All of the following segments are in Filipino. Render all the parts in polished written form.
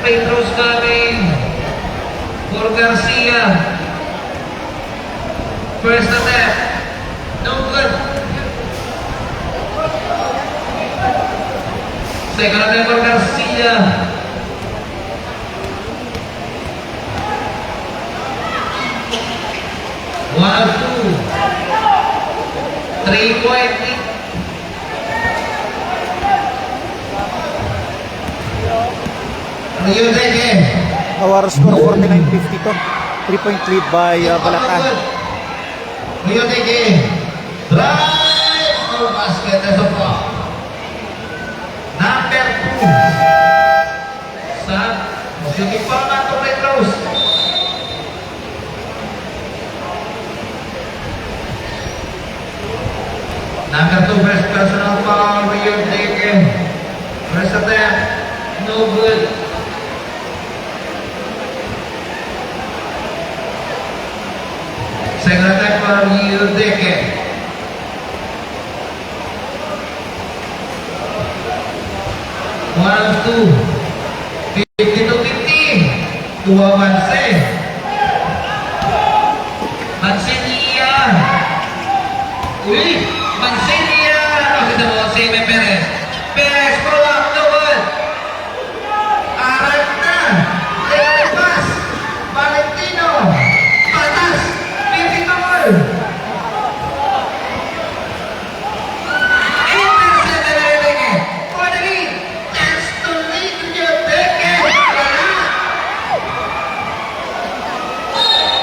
Free throws coming for Garcia. First attempt. No good. Second attempt for Garcia. One of two. 3-point lead. Rio Deque. Our score 49-52. 3-point lead by Balatan. Rio Deque. Drive. No basket as of now. Number 2. Sa shooting foul na to free throws. Number 2, first personal foul, Rio Deque. First attempt, no good. Second attempt for Rio Deque. One of two. 50-50. Dua Manse. Mansinia. Uy! Mansinia! Nakita mo si Perez. Perez, pull up, no good. Arad na. Legal pass. Valentino. Patas. 50 more. Intercept na Rio Deque. For the lead. Chance to lead Rio Deque.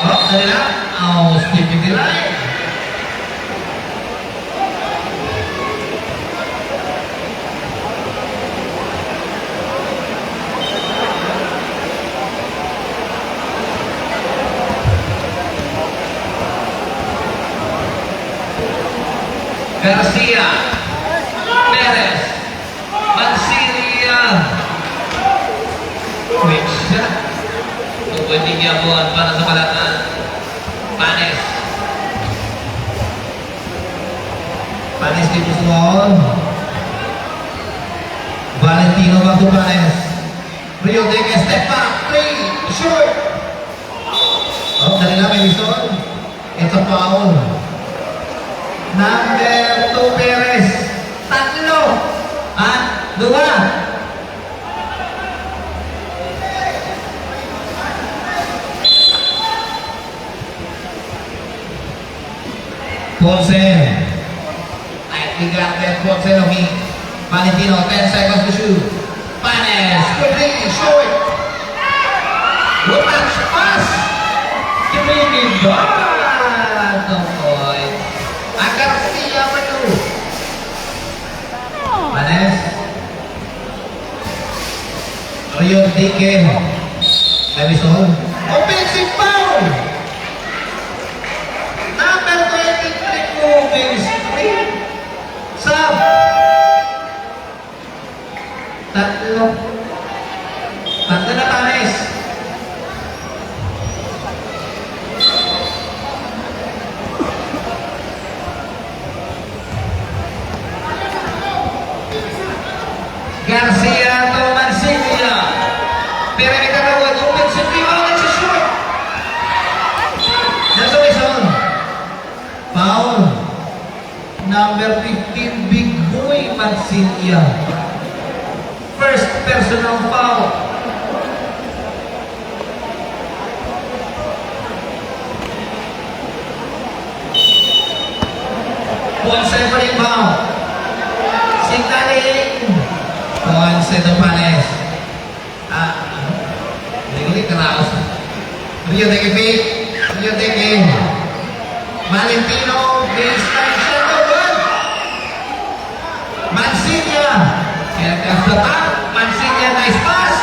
Oh, dali lang. Oh, skipping the line. Garcia, Perez, Mansilia, quick shot. Pwedeng yabuan para sa Balatan. Panes. Panes dito sa wall. Valentino back to Panes. Rio Deque step back, 3, short. Oh, dali na may whistle. It's a foul. Number 2, Perez. Tatlo. Dua. Ponce. Tightly guarded Ponce Lohi. Valentino, 10 seconds to shoot. Panes. Quickly, short. Good touch pass. Kimini Bad. No point. Garcia pa ito. Panes. Rio Deque. Marisol. Offensive foul. Number 23 moving screen. Sub. Tatlo na Panes. Garcia to Mansilia. Pero may kakawad. Offensive rebound at shoot. Nelson. Foul. Number 15, Big Boy Mansilia. First personal foul. Ponce pa rin foul. Signaling. Ponce to Panes. Hindi karaos. Rio Deque fake. Rio Deque. Valentino. Baseline shot. No good. Mansilia. Here comes the top. Mansilia. Nice pass.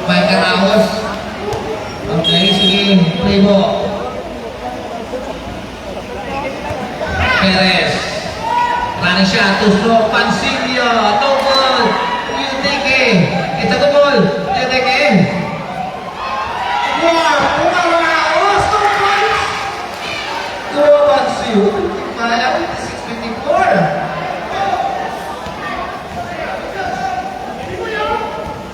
May karaos. Okay, sige. Play mo. Perez. Running shot to stroke. Mansilia. No good. Rio Deque. It's a good ball. Rio Deque. Wow! Umaraos! 2 points! 2 points yun.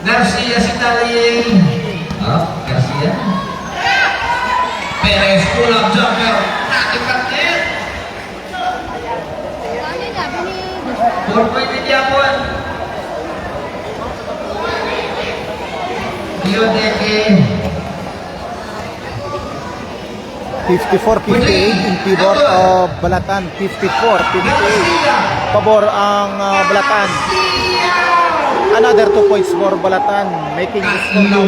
Garcia si Taling. Garcia. Perez pull up jumper. Natipat net. 4-point din Yapon. Diodeke. 54-58 in favor of Balatan. 54-58. Pabor ang Balatan. Another 2 points for Balatan, making the score now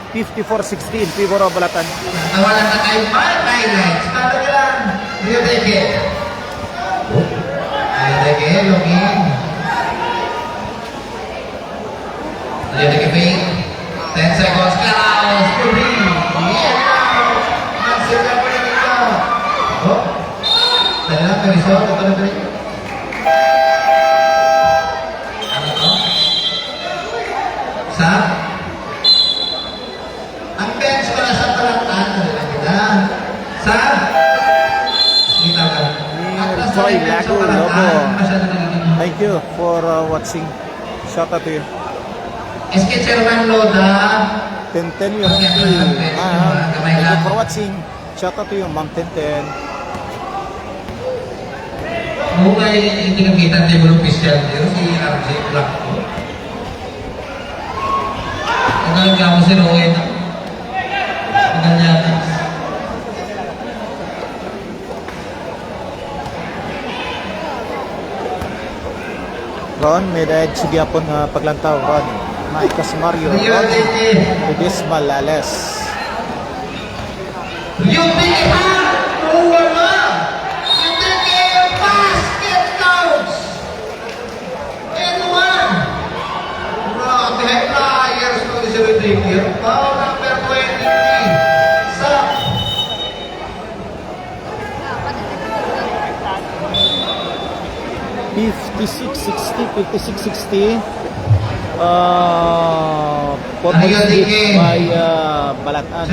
54-16 in favor of Balatan. Nawalan na tayo 5 highlights. Para ka lang. Diodeke. Diodeke, login. Diodeke fake. 10 seconds. Karaos. Puri. Magsika pa rin ito. Dali lang, Perisol. Ito na rin. Sa? Ang bench ko na sa Balatan. Dali lang kita. Sa? Kita ka. Joy Lago Lobo. Masyado nagiging. Thank you for watching. Shout out to you. SK Chairman Loda. 10-10 yung thank you for watching. Shout out to you, Ma'am 10-10. Mukha hindi kang kita ang table official niyo, si RJ Blanco. Ang ka mo si Rowan. Ang yata. Ron, may dahil sige po ng paglantaw, Ron. Maikas Mario, Ron. Tudis Malales. Yung tingin wala. Yung tingin basket counts. And one. Grabe, high flyers ko si Rodriguez. Foul number 23. Sa 56-60. 4 points lead by Balatan.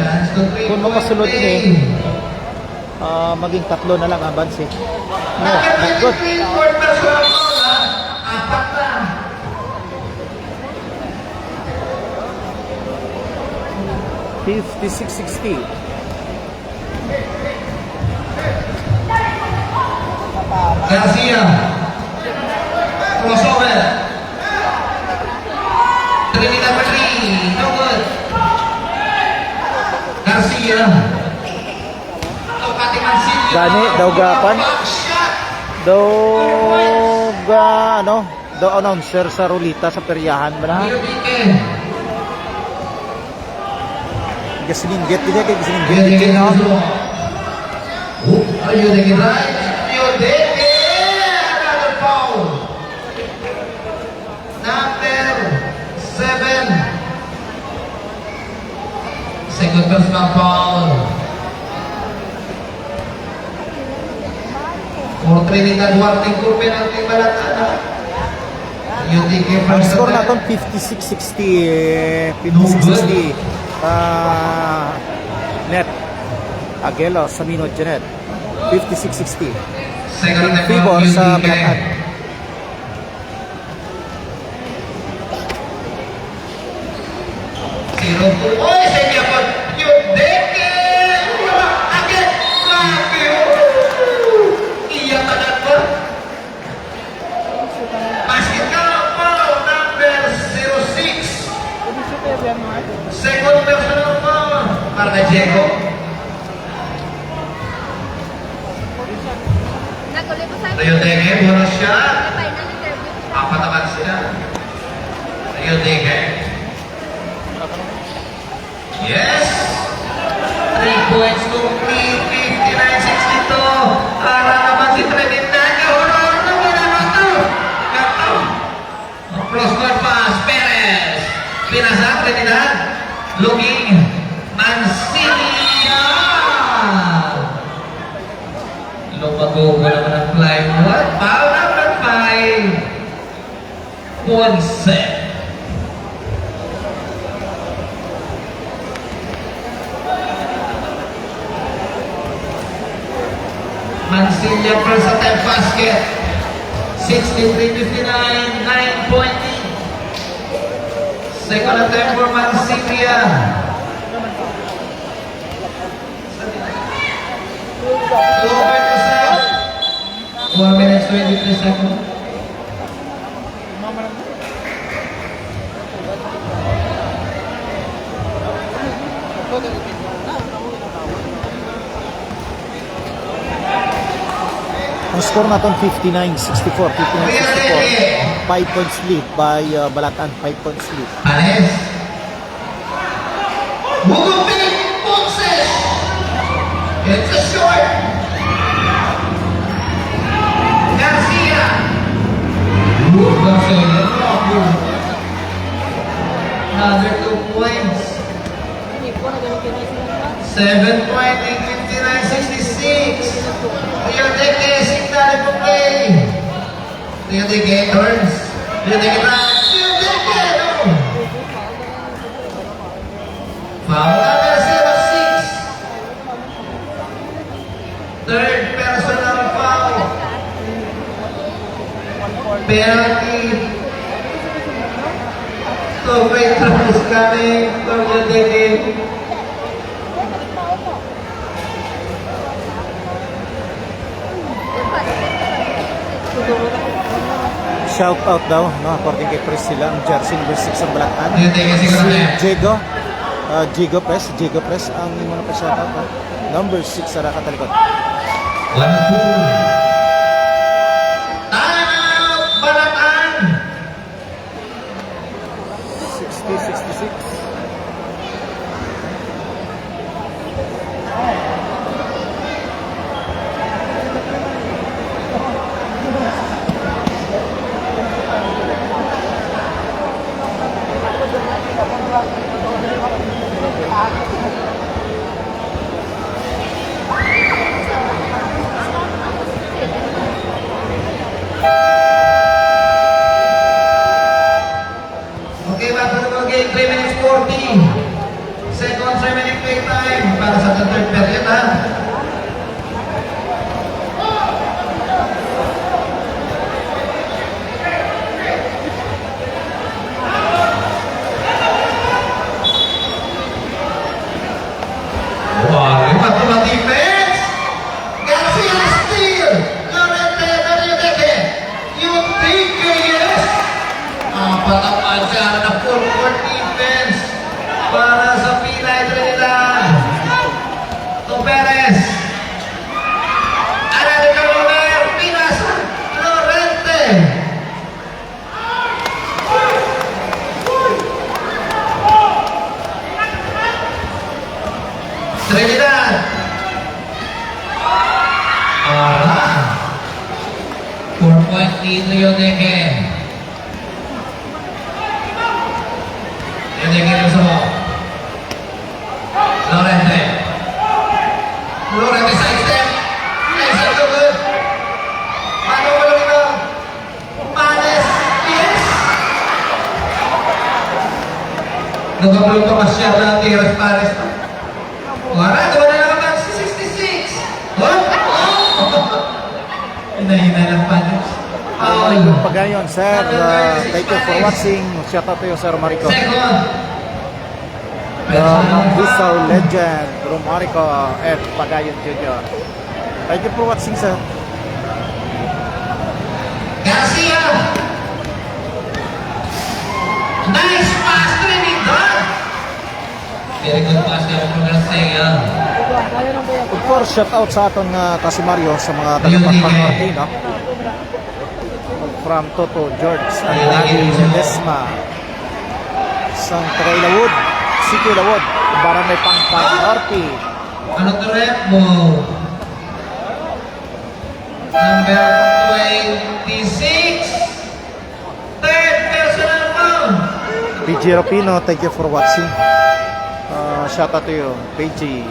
Kung makasunod ini, maging 3 na lang ang bansi. No, not good. 56-60. Garcia. Crossover. Trinidad Petri. No good. Garcia. Tokati Mancillo. Gani, daw gapan. Daw announcer sa Rolita sa peryahan ba na? Gasinggit din kay gasinggit din no. Ayun right. Ayun another foul. Number 7. Second personal foul. For Trinidad Duarte ko penalty Balatan. Ayun Ang score natin 56-60. 56-60. Net Aguelo Samino Janet 56-60 second in favor sa Balatan. Zero to oy sa Japon yung deke agad grabe iya tagat ko basket ka foul number 06 second personal foul para kay Diego. Rio Dege, bonus shot. Apat naman sila. Rio Dege. Yes! 3 points complete. 59-62. Para naman si Trinidad. Kahulong na ginano ito. Gato. Cross-court pass. Perez. Pinasa Trinidad. Looking. Mancilla. Lumago ko naman ang fly. What? Foul number 5. Ponce. Mansilla first attempt basket. 63-59, 9 point lead. Second attempt for Mansilla. To open the set. 4 minutes, 23 seconds. Ang score natin 59-64, 59-64. 5 points lead by Balatan, 5 points lead. Panes. Mugupin Ponces. It's a short. Garcia. Another 2 points. 7 point, 59-66. Rio Deque, signal for play. Rio Deque turns. Rio Deque drive. Rio Deque, no. Foul number 6. Third personal foul. Penalty. So, free throw is coming from Rio Deque. Shout out daw, no, according kay Priscilla, ang jersey number 6 ang Balatan. Rio Deque siguro na yan. Jigo Press ang muna pa shout out. Number 6 sa rakatalikod. 1-2. Timeout, Balatan! 60-66. Okay, back to the game, 3 minutes 40. Seconds remaining play time para sa third period, ha? Wow, lima to the defense. Garcia steal. Lorente, Rio Deque. Yung TKS. Patamaan siya na full court defense para sa Pinay Trinidad. To Perez. Analytical Romer. Pinasa. Lorente. Trinidad. Ah. 4 point lead Rio Deque. Rio Deque rin sa mo. Lorente. Lorente side step. Nice and good. Mano mo lang ito. Panes. Yes. Nagabulong pa masyar ng Tigres Pares. Wala, gawa na lang ang 66. Oh! Hinahina lang Panes. Pagayon, sir. Thank you for watching. Shout out to you, Sir Marico. Second. Visual legend, Romarico F. Pagayon Jr. Thank you for watching, sir. Garcia. Nice pass, Trinidad. Very good pass kaya from Garcia. Of course, shout out sa aton Casimario sa mga taga-Pagpang Martino. From Toto George and Lagi Ledesma. Sang Tagailawod, City Ilawod, Barangay Pangpang Norte. Ano to rep mo? Number 26. Third personal foul. PG Rapino, thank you for watching. Shout out to you, PG.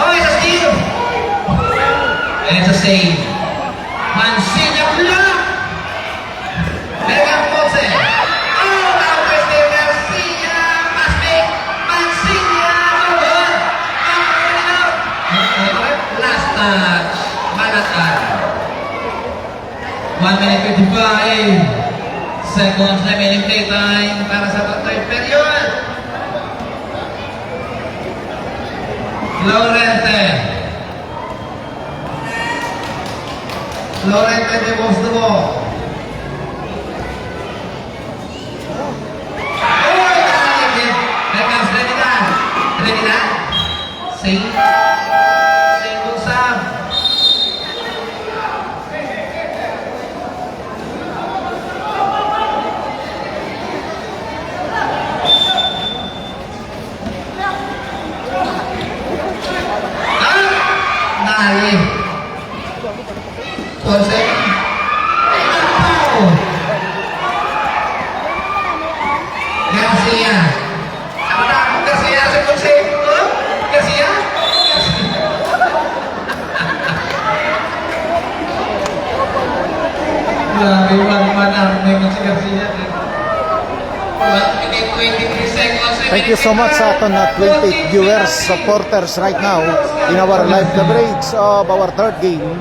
Oh, it's a steal. And it's a save. Mancilla block. minute 25 seconds remaining playtime para sa third period. Lorente demoves the ball. Oh, nakaligid. Here comes Trinidad. Trinidad. Single Sam. Nali. Ponce. Garcia. Ano na? Garcia sa Ponce. Oh? Garcia? Grabe, one-man army mo si Garcia. 1 minute 23 seconds. Thank you so much sa aton na 28 viewers, supporters right now in our live coverage of our third game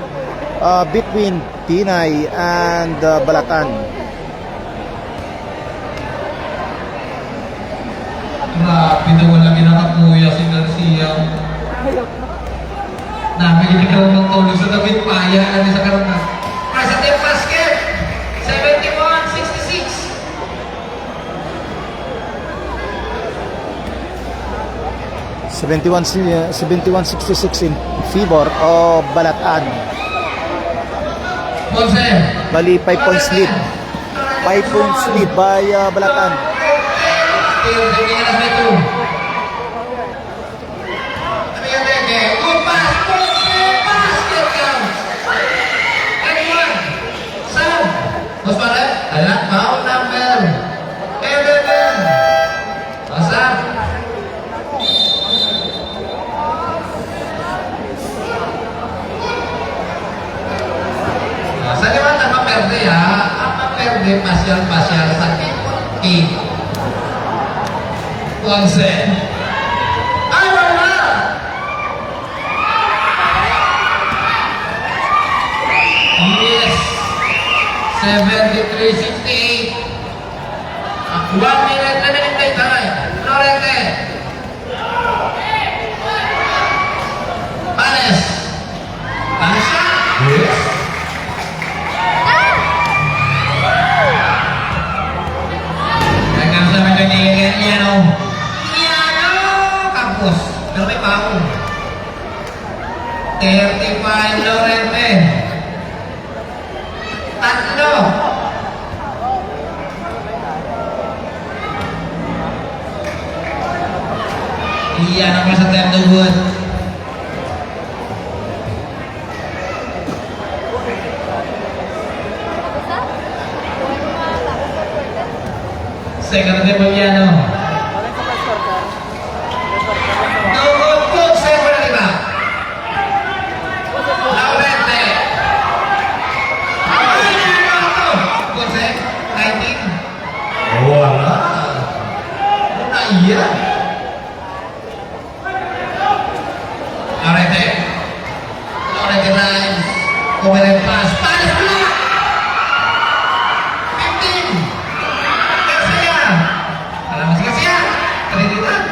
between Pinay and Balatan. Grabe na walang ginakapuya si Garcia. Namin ikaw ng tulog sa David Paya na sa karang Press at basket. 71-66. 71-66 in favor of Balatan. Ponce. Bali 5 points lead. 5 points lead by Balatan. Still taking us by 2. Good pass. Ponce. Basket counts. Anyone. Sam. Osman. Ayan. Foul number 11. Sam. Sa naman ang maperde ha, ang maperde pasyal-pasyal sa kick. Ponce. Ay, wala! Yes! 73-68. 1 minute na minute time. Lorente. Panes. Panes siya? Yes. Campos, pero may bago. 35 Lorente. Tatlo. Iyan ang sa Tenderwood. Second de Boliano. Wala. Una iya. Lorente. Lorente drives. Command pass. Pass block. 15. Garcia. Alam si Garcia. Trinidad.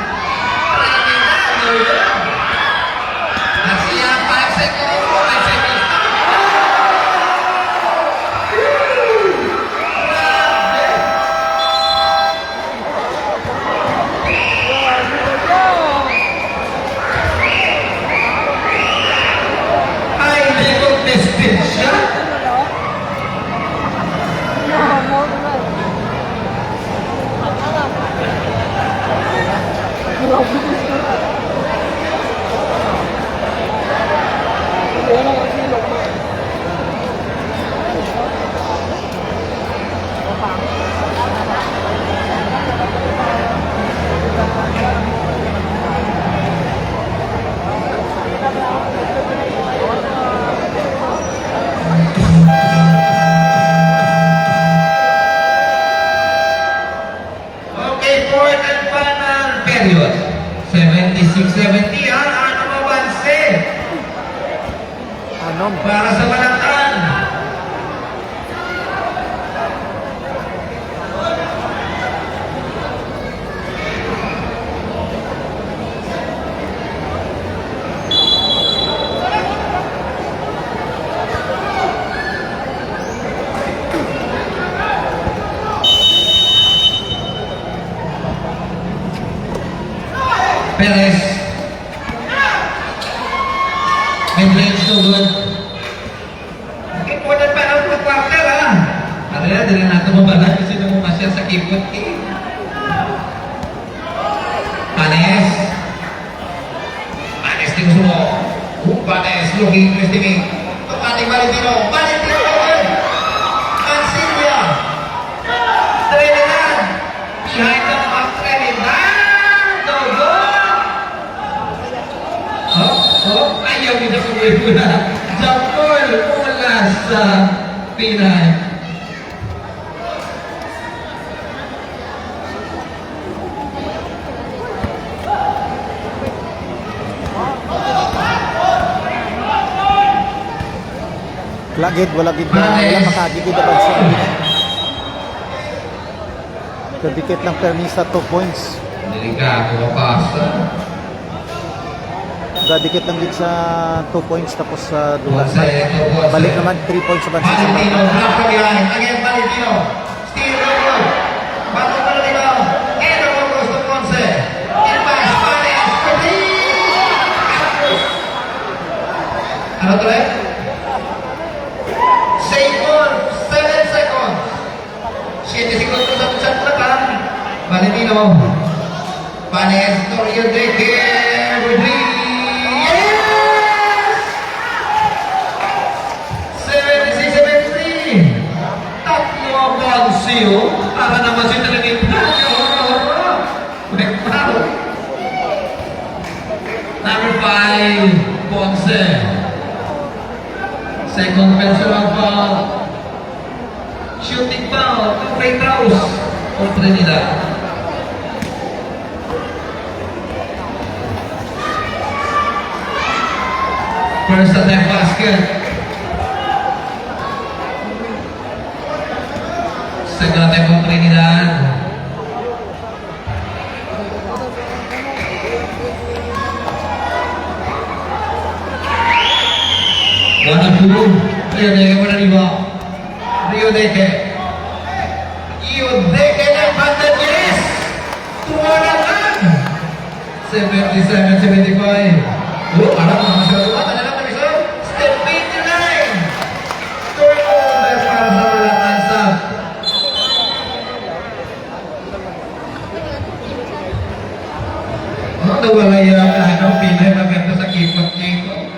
Garcia 5 seconds. 5 seconds. Period. 76-70 ano mabanse Anom. para sa Balatan. Perez. Mid-range no good. Important pa lang sa quarter ha. Kaya dili natin mabalan kasi nung masya sa keyboard eh. Panes. Panes din sumo. Panes looking investigate. Pating Valentino. Valentino open. Mancilia. Trinidad. Behind the back Trinidad. No good. Ayaw kita sumuwi ko na. Jump ball. Umalas sa Pinay. Lagid, wala makagigid na bansa. Kadikit lang permisa 2 points. Delikado mapasa. Kadikit lang din sa 2 points tapos sa dulas. Ponce. Balik naman 3 points sa bansa. Valentino, block from behind. Again, Valentino. Steal the ball. Bato Valentino. And the ball goes to Ponce. In pass, Panes. Ano to eh? Save ball. 7 seconds. 7 seconds sa pusat belakang. Valentino. Panes, Torrio Deque. Rodriguez. 76-73. Tatlo ang Boncio. Para naman si Trinidad. Nagparo. Number 5, Ponce. Second personal foul. Shooting foul. 2 free throws for Trinidad. First attempt basket. Second attempt for Trinidad. One of two. Rio Deque manaliwa. Rio Deque. Rio Deque na advantages. Tumalangan. 77-75. Alam mo, masyadong talaga kami sa step 89. Turnover para sa Balatan staff. Nawala yung ang Pinay maganda sa kipot-kipot.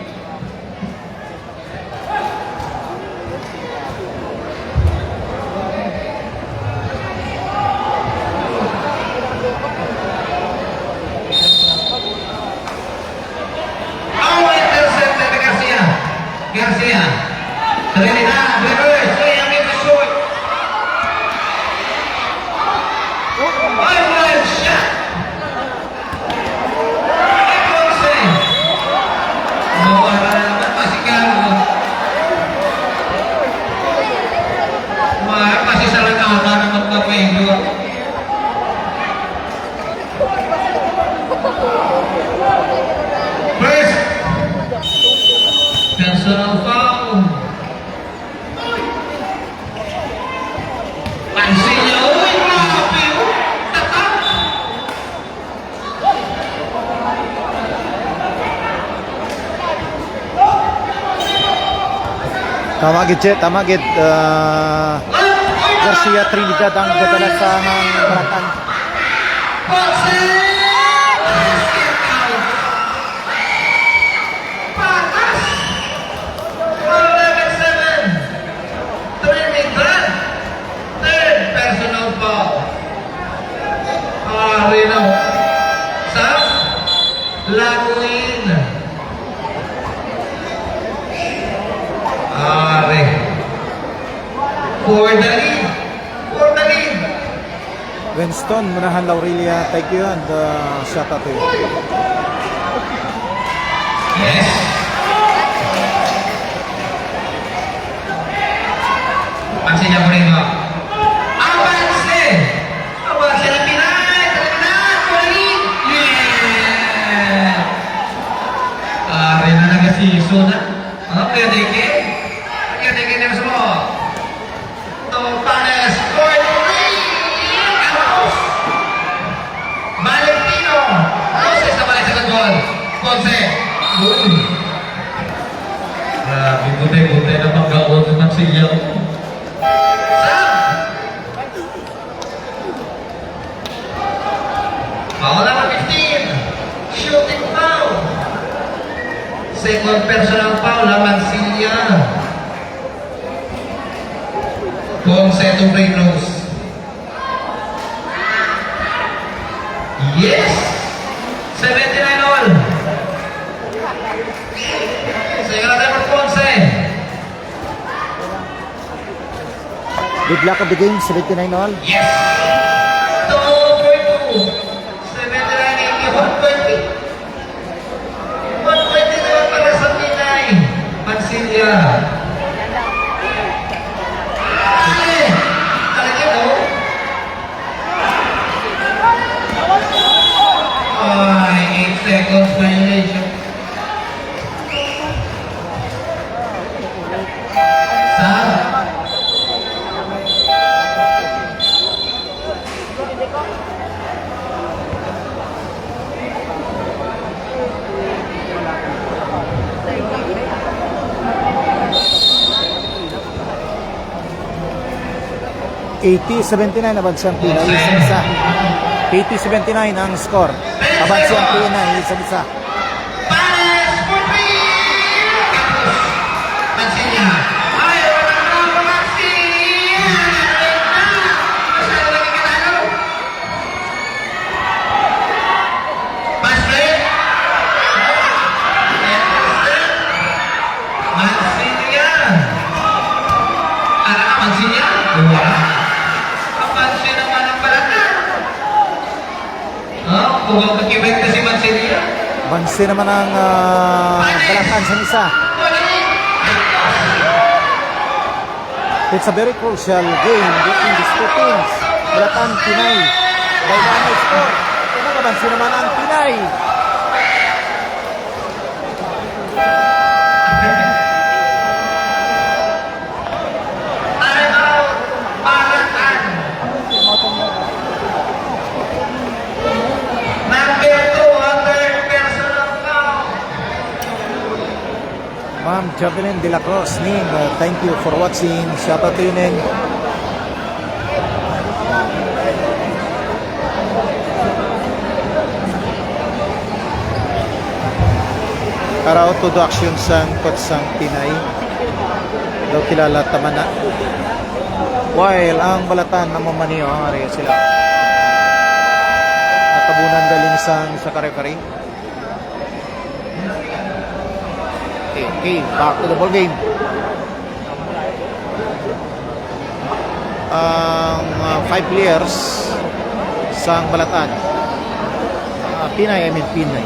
Garcia. Trinidad, reverse. Ay, ang ito shoot. One shot. Ponce. Nawala na naman masigaro. Masisarangaka na magpapendo. First. Personal foul. Mancilia, uy, grabe! Tatak! Tama gid. Garcia Trinidad ang gadala sa Balatan. Ponce! Patas! 11-7. Trinidad. Third personal foul. Rino. Sa Laguin. For the lead. For the lead. Winston, Munahan Laurelia, thank you and shout out to you. Yes. Pansnya po rin mo. Avance! Avance na Pinay! Trinidad! For the lead! Yeah! Rin na nag-season na. Rio Deque. Rio Deque na mo. Panes for the lead! Valentino! Roses na Ponce to free throws. Yes! 79 all. Second attempt for Ponce. Good luck of the game, 79 all. Yes! 2-2. 79-80, 120. 120 naman para sa Pinay. Mansilia. Sige! Talaga mo? Ay, 8 seconds violation. Sa? $80-79 abansang Pinay, isa-isa. 80-79 ang score. Abansang Pinay, isa-isa. Pares for three! Tapos, Mansilia. Ay, walang mga Mansilia! Masyado lagi katalo. Pass break. Mansilia. Mansilia? Wala. Kapansin naman ang Balatan. Kung kakibenta si Mansilia. Bansi naman ang Balatan sa isa. It's a very crucial game between these two teams. Balatan, Pinay. By one score. Bansi naman ang Pinay. Ma'am Javelin de la Cruz, Ning, thank you for watching. Shout out to you, Ning. Araw to do action sang Kotsang Pinay. Daw kilala tamana. While ang Balatan na mamaniyo, ari sila. Natabunan galing sang sa kare-kare. Okay, back to the ball game. Ang 5 players sang Balatan. Pinay, I mean Pinay.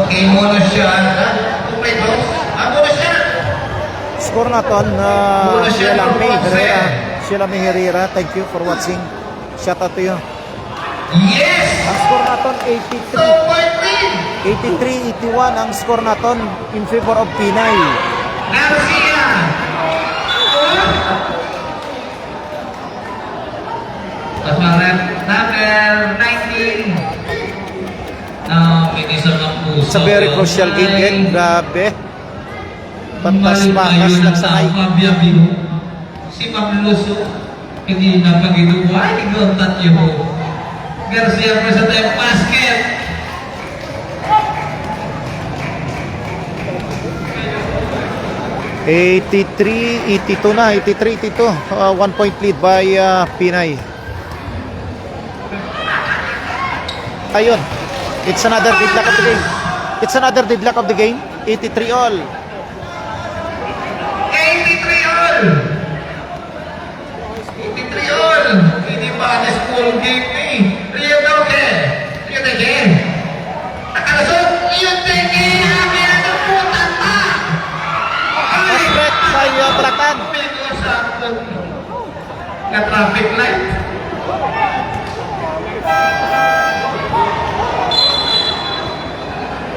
Okay, muna siya. Complete those. Muna siya. Score naton Muna siya, Sheila May Ponce. Herrera. Sheila May Herrera, thank you for watching. Shout out to you. Yes! Ang score naton 2.3. 83-81 ang score naton in favor of Pinay. Garcia. Kasmaran number 19. Pinisang ang puso. It's a very crucial game yet. Grabe. Pantas pangas lang sa ay. Si Ma'am Luso, hindi na pag-inuwa, igontat niyo po. Garcia pa sa tayong basket. $83-82 na, 83-82. 1 point lead by Pinay. Ayun. It's another deadlock of the game. It's another deadlock of the game. 83 all. 83 all. 83 all. Hindi pa na school game eh. Rio Doke. Rio Doke. Nakalasot. Rio Doke. Amin ang naputan pa. Respect by Balatan. Umigo sa na-traffic light.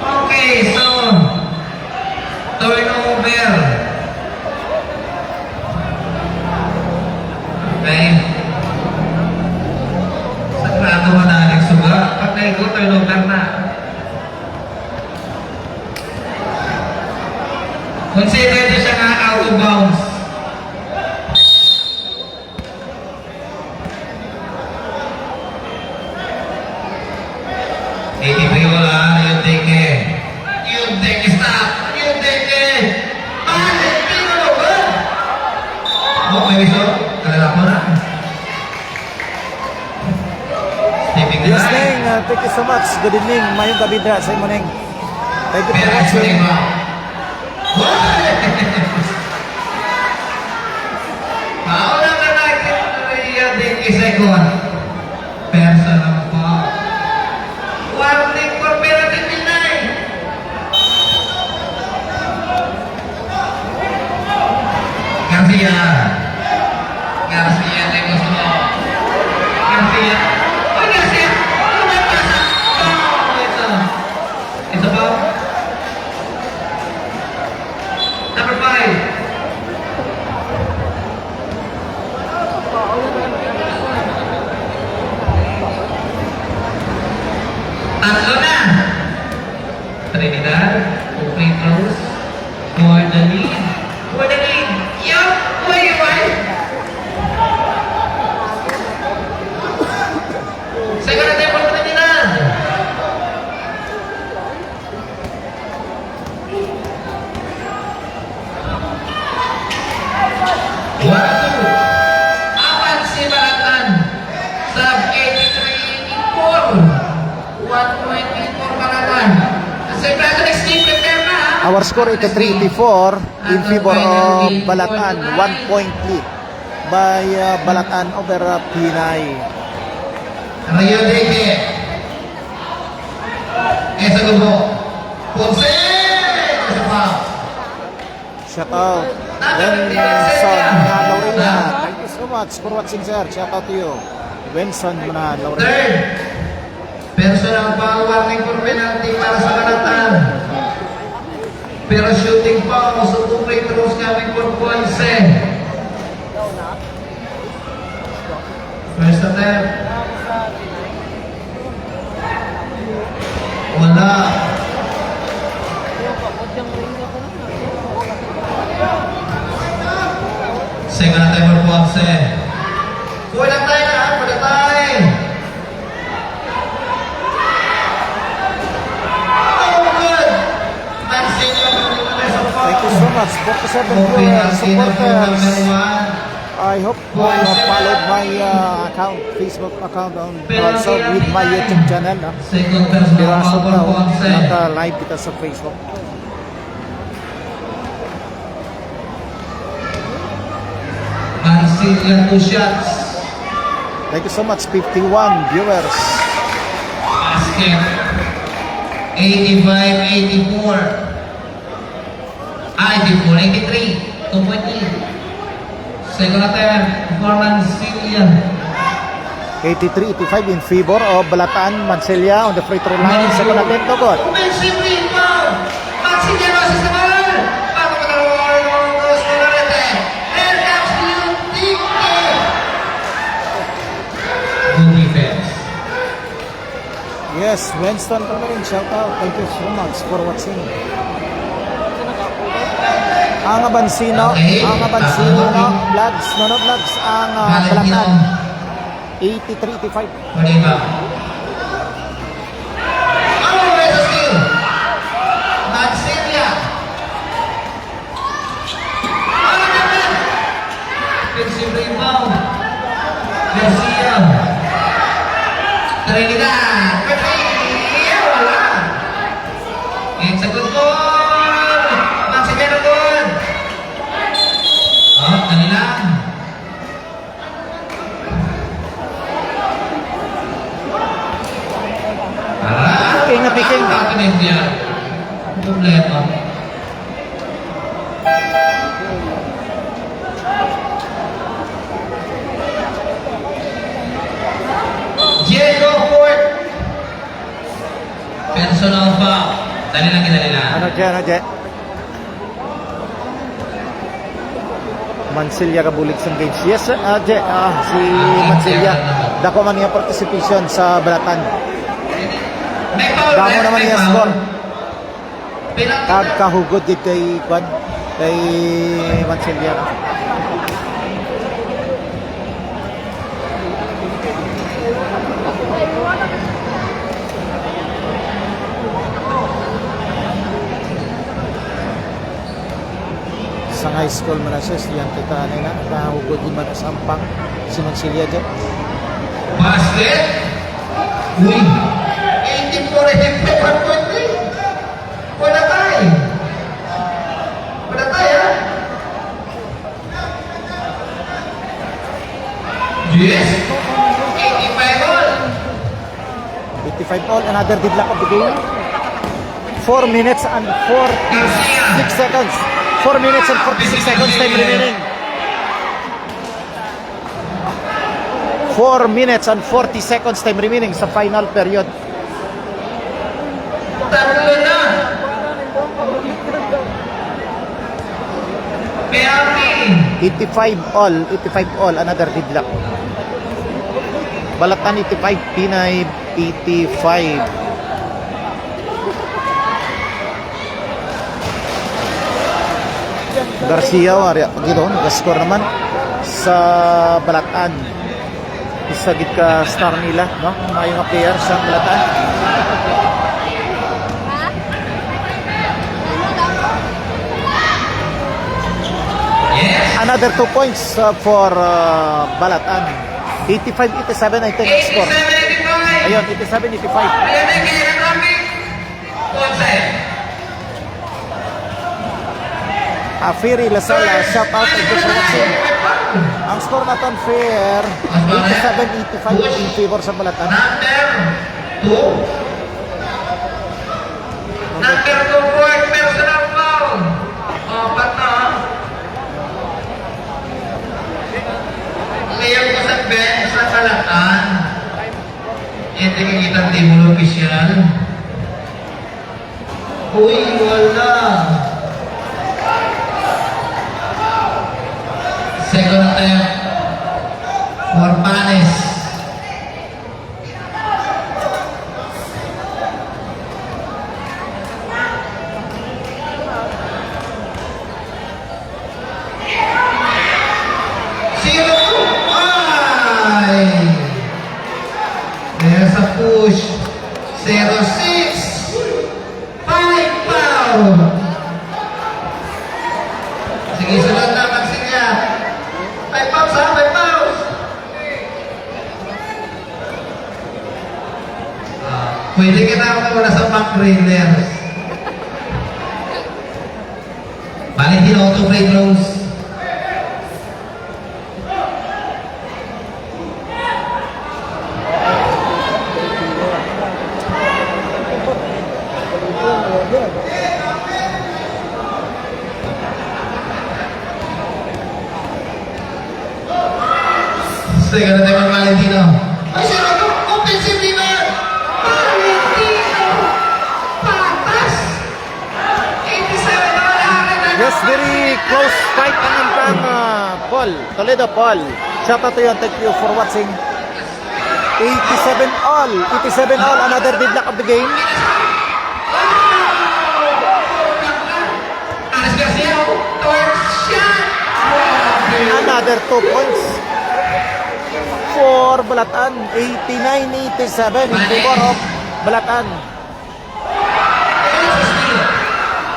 Okay, so turnover. Okay. Sagrado manalig suga. Pag naigo, turnover na. Consider niyo siya nga out of bounds. Wala, yung teke thank you so much. Good evening. Mayong gabi dra sa imo ning. Thank you for Pero watching. Pauna na natin Rio de Quezon. Personal po. Warning for penalty Pinay. Garcia. Garcia de Gusto. Garcia. Oh, Garcia. Ano ba pasa? Oh, ito. Ito po. Number 5. Tatlo na. Trinidad, two free throws for the lead. For the lead. Yup! Wait, wait. Second attempt for Trinidad. One, two. Apat si Balatan. Sub 83-84. 124 Balatan. Sa Brother Steve, prepare na ha. Our score 83-84 in favor of Balatan. 1 point lead by Balatan over Pinay. Rio Deque. Esa Gubo. Ponce. Esa pa. Shout out. Wenson Laurina. Thank you so much for watching, sir. Shout out to you. Wenson Laurina. Third. Personal foul warning for penalty para sa Balatan. Pero shooting foul sa two free throws coming for Ponce. First attempt. Wala. Second attempt for Ponce. Full na tayo na, full na tayo. Oh, good. Thank you so much. 47 viewers, supporters. I hope you followed my account, Facebook account, also with my YouTube channel. Second personal Dirasok foul na, for Ponce. naka-live kita sa Facebook. Marcelian 2 shots. Thank you so much, 51 viewers. Basket. 85-84. 83. 2 point lead. Second attempt for Marcelian. 83-85 in favor of Balatan. Mansilla on the free throw line. Second attempt, no good. Marcelian versus the ball. Bago pa naroon Rose Colorete. Here comes Lutique. Good defense. Yes, Winston Colorado, shout out. Thank you so much for watching. Ang Abansino, vlogs, Nono vlogs, ang Balatan. 83-85. Manila. Oh, there's a steal. Marcelian. Oh, naman. Defensive rebound. Garcia. Trinidad. Garcia. Wala. It's a good goal. Marcelian a good. Oh, dali lang. Picking na picking. Kakanin niya. Problema. Diego Fort. Personal foul. Dali lang, dali lang. Ano dyan? Mansilla kabulig sa games. Yes, si Mansilla. Dako man niya participation sa Balatan. May foul. Damo naman niya score. Penalty. Kahugod din kay Kwan, kay Mansilla. Sa high school man na siya, siyang kita na kahugod din man sa Sampang, si Mansilla dyan. Basket. Uy. 84, 85, 120. Wala tayo. Wala tayo, ha? Yes. 85 all. 85 all, another deadlock of the game. 4 minutes and 46 seconds. 4 minutes and 46 seconds time remaining. 4 minutes and 40 seconds time remaining sa final period. Tatlo na. Miami. 85 all, another deadlock. Balatan 85, Pinay 85. Garcia, ganoon, score naman sa Balatan. Isa gid ka star nila, no? May mga player sa Balatan. Yes. Another 2 points for Balatan. 85-87 I think score. 87-85. Ayun, 87-85. Ayan na kaya ng traffic. Ponce. Fairy Lasala, shout out and good for watching. Ang score natin fair 87-85 in favor sa Balatan. Number 2. Number 2 fourth personal foul. Opat na. Ngayon ko sa bench sa Balatan. Hindi kikita ang team official. Uy, wala. Second attempt for Panes. Zero. Ay! There's a push. 0-6. 5 foul. Sige, sunod na magsinya. 5 fouls ha, 5 fouls. Pwede ka na ako muna sa back railers. Valentino auto free throws. Second attempt Valentino. Ay, sino ito? Offensive rebound! Valentino! Patas! 87 na. Yes, very close fight ang Paul, Toledo Paul. Shout out to you and thank you for watching. 87 all, another deadlock of the game. Anas Garcia, third shot! Another 2 points for Balatan. 89-87 in favor of Balatan.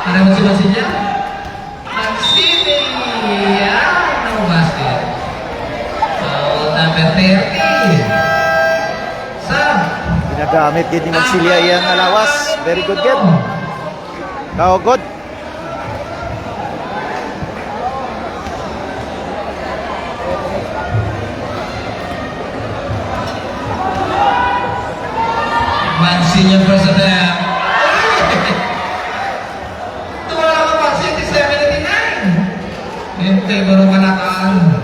Ada Mansini. Mansini. Yan ang basket. Foul number 30. Sam. Ginagamit din ni Mancilia yung alawas. Very good game. How good. Mansini yung first attempt. Tumala ka Mansini, 79. Hindi, baru manakaan.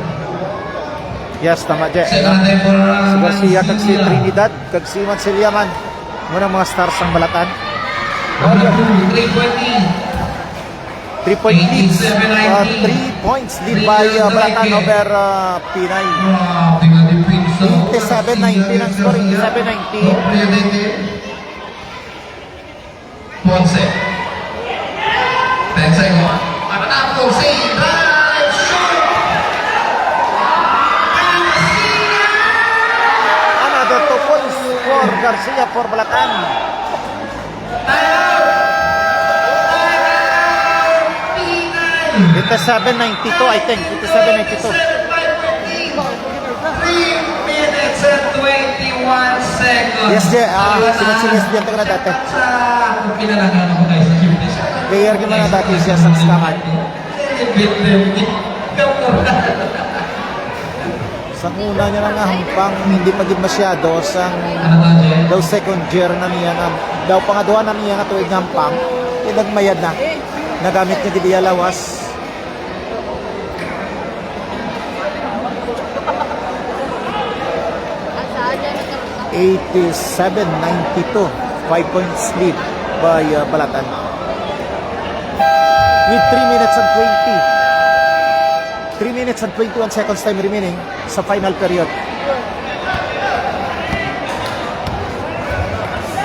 Yes, tama dyan. Second attempt for Si Garcia kag si Mansilla. Trinidad kag si Mancilia man. Muna mga stars ng Balatan. Number 2, 3-point lead. 3-point lead. 87-19. 3 points lead by Balatan over Pinay. Grabe nga din pinsa. 87-19 ang score. 87-19. Ponce. 10 seconds. Patatap Ponce. Drive shot. Garcia. Another 2 points for Garcia for Balatan. Timeout. 87-92 I think. 87-92. 3 minutes minutes and 21 seconds. Yes, Je. Sinas diyan ka na dati. Sa kung pinalagaan ako tayo sa fitness. Kaya ka na dati siya sa skaman. Sa una niya lang hampang, hindi pa din masyado. Sa daw second year na niya nga, daw pangadwa na niya nga tuwing hampang, nagmayad na. Nagamit niya di lawas. 87-92, 5 points lead by Balatan. With 3 minutes and 3 minutes and 21 seconds time remaining sa final period.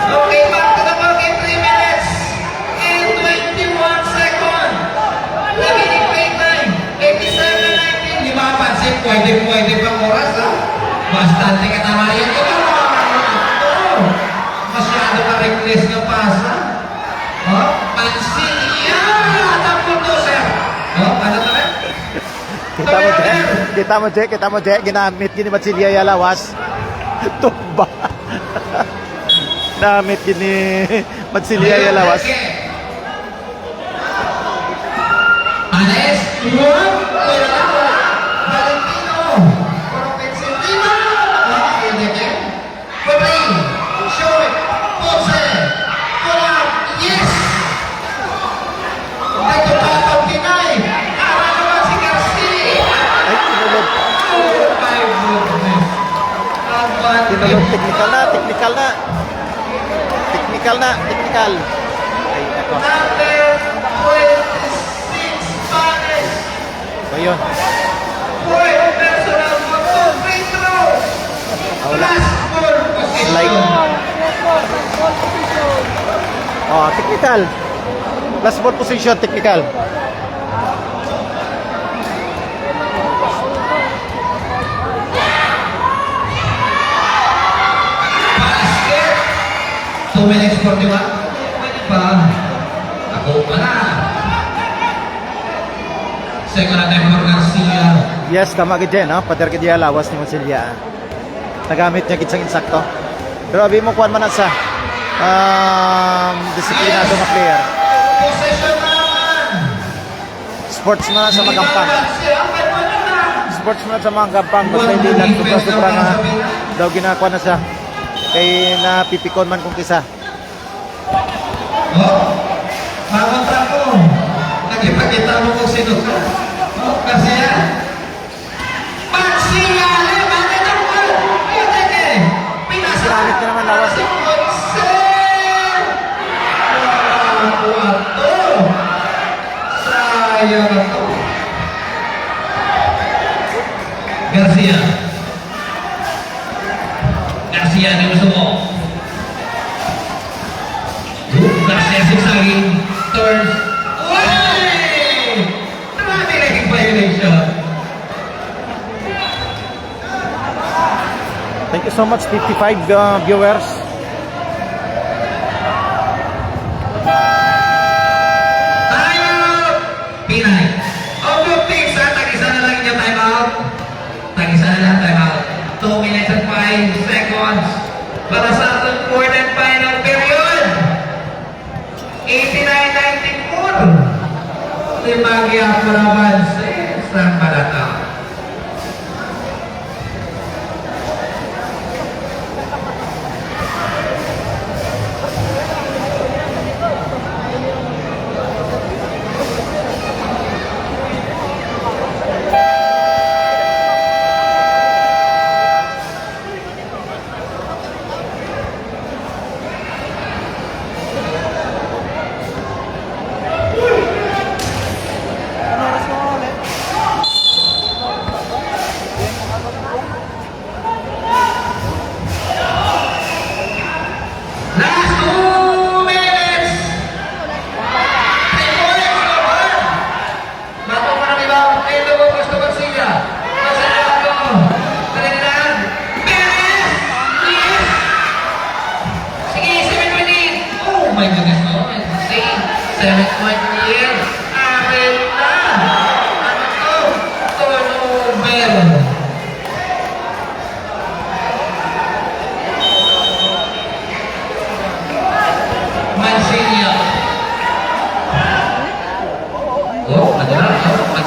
Okay, back to the clock in 3 minutes and 21 seconds. Remaining play time, 87-19. Di mapapansin, pwede pang oras, ha? Bastante ka naman yan. Masyado ka reckless na pasa. Oh, pansin yan! Ang bulldozer. Oh, ano naman? Kita mo, Je, ginamit gini Matsilia Yalawas. Tumba. Namit gini Matsilia Yalawas. Anes, Juan, Valentino, Propensilina, Pabri, Short, Ponce, Kulang, yes! Nagtutataw kinay, para naman si Garcia. Ay, tinulog. Oh my goodness. Tinulog, technical na. Ay, ako. Number 26, Panes. So, yun. Boy, personal photo, free throw. Wala. Last ball position. Like. Oh, technical. Last ball position, technical. Basket. 2 minutes 41. Pwede pa. Ako pa na. Second attempt for Garcia. Yes, tama ka dyan, no? Pader ka diya lawas ni Matsilia. Nagamit niya kitsang insakto. Pero abi mo kuhan man sa disiplinado na player. Possession naman. Sportsman sa magampang. Garcia, pwede na. Sportsman sa magampang. Basta hindi lang sobra-sobra nga daw ginakuha na siya. Kay napipikon man kung kisa. Oh, makontra ko. Nagipakita mo kung sino ka. Oh, Garcia. Magsiyali, bakit ang wala? Pwede. Pinasa. Ginamit niya naman lawas. Sayang ito. Garcia. Garcia di gusto mo. Garcia sigsaging. Turns. Uy! Marami naging violation. Thank you so much, 55 viewers. Time out! Pinay. Opo, please, ha? Tag-isa na lang yung time out. Tag-isa na lang time out. 2 minutes and 5 seconds. Para sa ating fourth and final period. 89-94. Limagya Purabanse sa Balatan.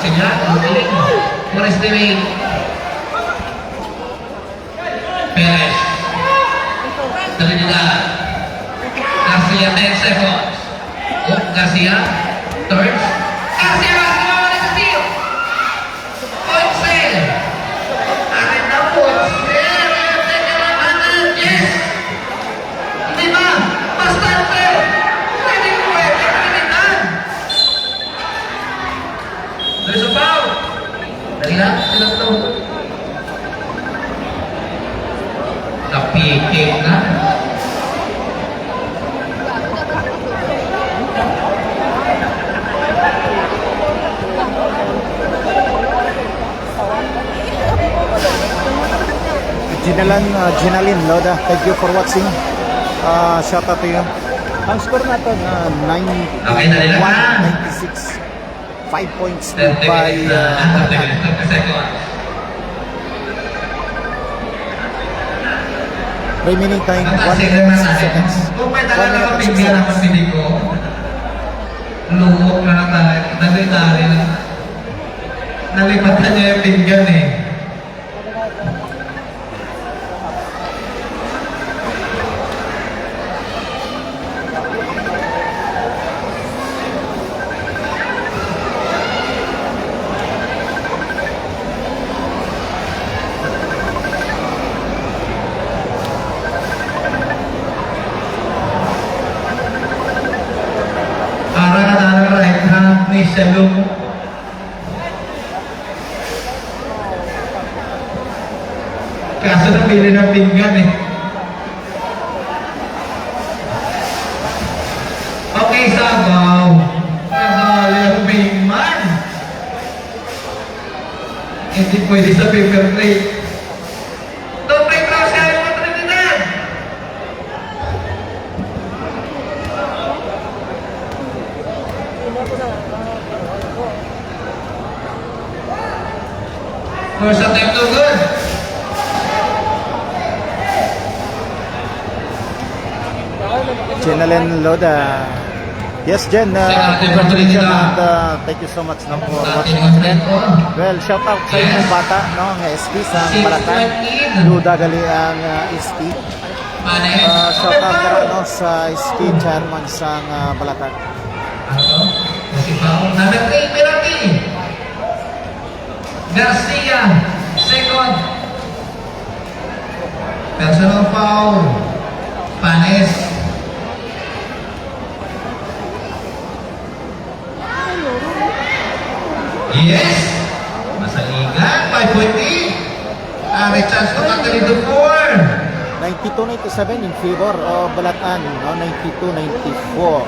Sila, Forest Dewey. Perez. Trinidad. Garcia, 10 seconds. Oh, Garcia. Turns. Garcia, basketball ulit sa steal. Point sale. Akin na point sale. Teka lang natin. Yes. Hindi ba? Bastante. Pwede Trinidad. There's a foul. Dali lang. Sila ito. Napikik na. Ginalyn Loda, thank you for watching. Shout out to you. Ang score natin, Okay, dali lang na. 96. 5 points 30 by minutes na. 30 minutes, 30 seconds. remaining time, 1 Matasin minute na 6 natin. seconds. Kung may 1 talaga minute and 6 kapigyan ang seconds. masili ko, luwok na na tayo. Dali-dali na. Nalipatan niya yung pinggan eh. Para na ng right hand ni Shalom. Kaso nabili ng pinggan eh. Okay, sabaw. Nadali ang pingman. Hindi pwede sa paper plate. Tupay ko siya yung Trinidad. First attempt no good. Ginalyn Loda. Yes, Jen, congratulations and thank you so much no, for watching us again. Well, shout out sa inyong bata, no, ang SP sa Malatan. Luda gali ang SP. Shout out ka no, sa SP chairman sa Balatan. Ano to? Si Pao. Number 3, Pirati. Garcia, second. Personal foul. Panes. Yes! Masaligan, 5.8. Chance to tanggalin to 4. 92-97 in favor of Balatan, no, 92-94,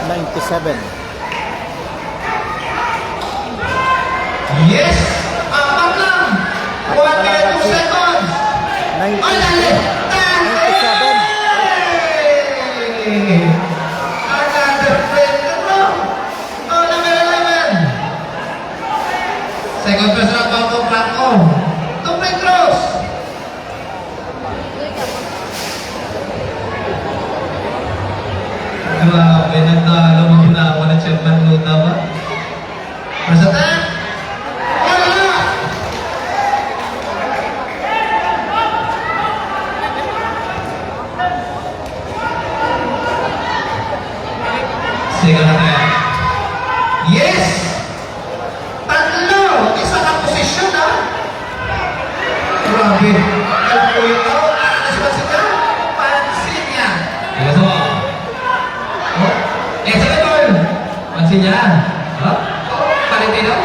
92-97. Yes! Apat lang! 1 minute 2 seconds! 92 Ay, dali! 97. Another friend na bro! Oh, number 11! Second personal foul to Franco. To free throws! Grabe, nagtalo mo ginawa ng Chairman Luta ba? First attack! Wala! Second attack. Yes! Tatlo! Isa ka posisyon ha? Grabe. Alam ko ito. Nasipansin ka? Pansin niya. Yes, o. Oh, excellent ball. Pansin niya. Oh, palitin o.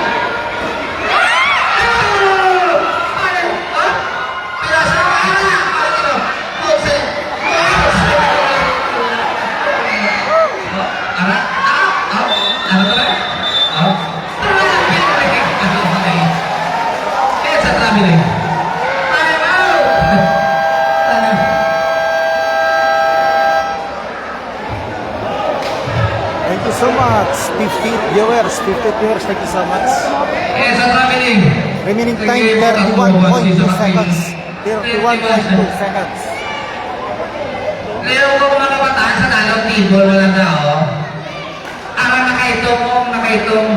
Thank you so much, 50 viewers, thank you so much. Remaining time, 31.2 seconds. 31.2 seconds. Ngayon ko mga kabataan sa dalawang tibol, wala na oh. Ara nakaitong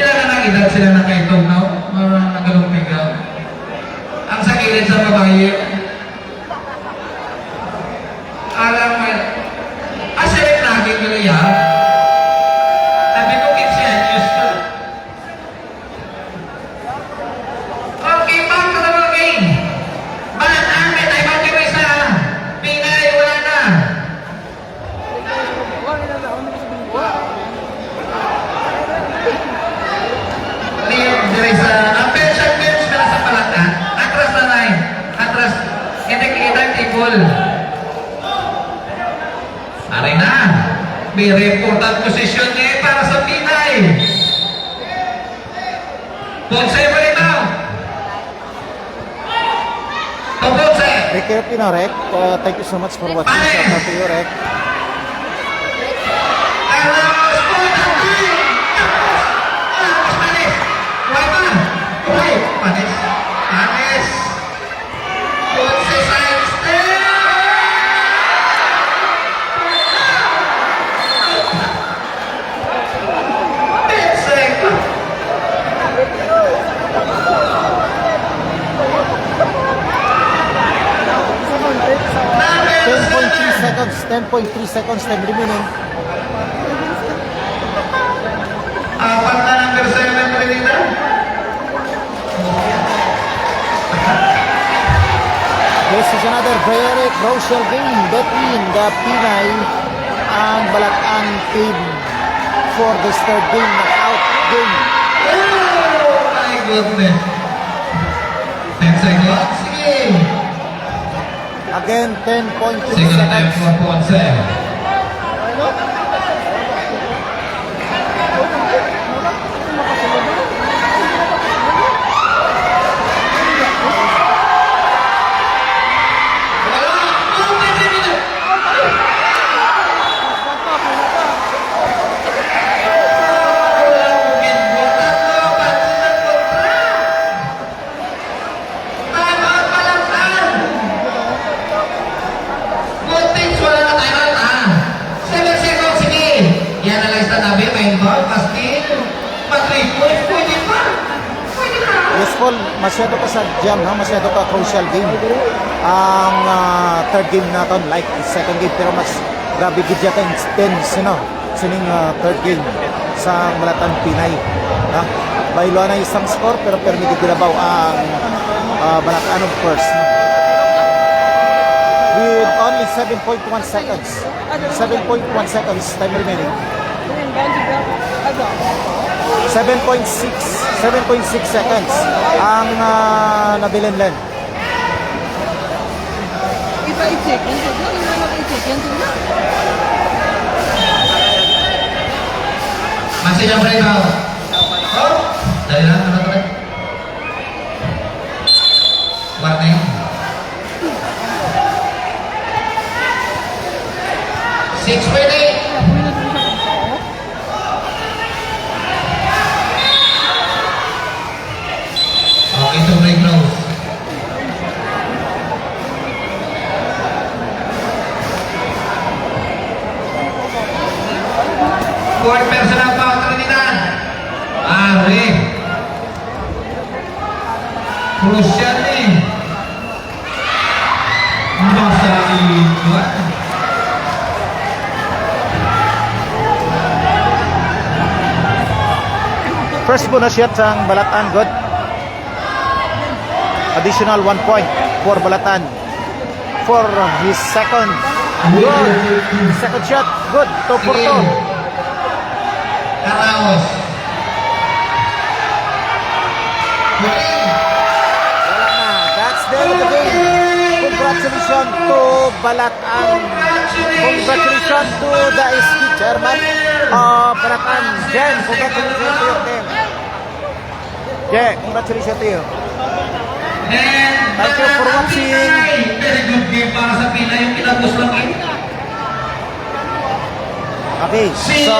Pila na ng edad sila nakaitong, no? Mga nagalumpigaw. Ang sa gilid sa babae, alam mo, asirit lagi ko niya, sabi ko 15 anyos ko. Okay, back to the game. Balaan, may tayo bakit may isa. Pinay, wala na. Dire sa attention games pala sa palata. Atras na line. Atras. Hindi kita tibol. Aray na. May important position niya para sa Pinay. Ponce mo ito. Ponce. Take care, Pinorek. Thank you so much for watching. Shout out to you, Rek. Carlos Ponce. Panis. Buhay pa. Buhay. Panis. Panis. Ponce side step. Ten point three seconds, time remaining. Apat na number 7 Trinidad. This is another very crucial game between the Pinay and Balaan team for this third game, knockout game. Oh my goodness. 10 seconds. Sige. Again, 10.3 Second time seconds. for Ponce. Yes, Paul, masyado pa sa jam, no? Masyado pa crucial game. Ang third game natin, like second game, pero mas grabe gid yata yung tense, no? Sining third game sa Balatan Pinay. No? Baylo na isang score, pero permitted dilabaw ang Balatan of first. No? With only 7.1 seconds. 7.1 seconds time remaining. 7.6 seconds ang nabilinlen. Masih jam berapa? Oh, dari mana teman-teman? Warnanya 6.8. Itu break nose. Buat personal foul Trinidad. Ari. Crucial nih. Masa itu. First bonus shot ang Balatan, good. Additional 1 point for Balatan for his second. Good. Second shot, good. 2 for 2. Karaos. Wala na. That's the end of the game. Congratulations to Balatan. Congratulations to the SK chairman of Balatan. Jen, congratulations to your team. Jen, congratulations to you. Thank you for watching. Very good game para sa Pinay yung kinabos lang eh. Okay, so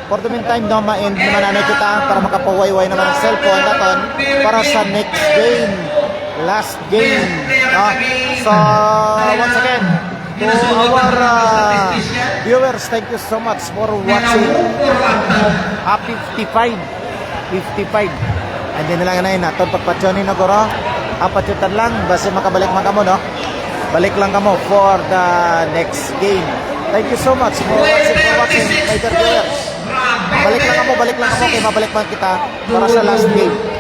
for the meantime, no, ma-end naman na kita para makapawayway naman ang cellphone natin para sa next game, last game. No? So once again, to our viewers, thank you so much for watching. 55. And then lang na yun natin pagpatyonin na guro. Patyutan lang basta makabalik man kamo, no? Balik lang kamo for the next game. Thank you so much for watching my dear viewers. Balik lang kamo kay mabalik man kita para sa last game.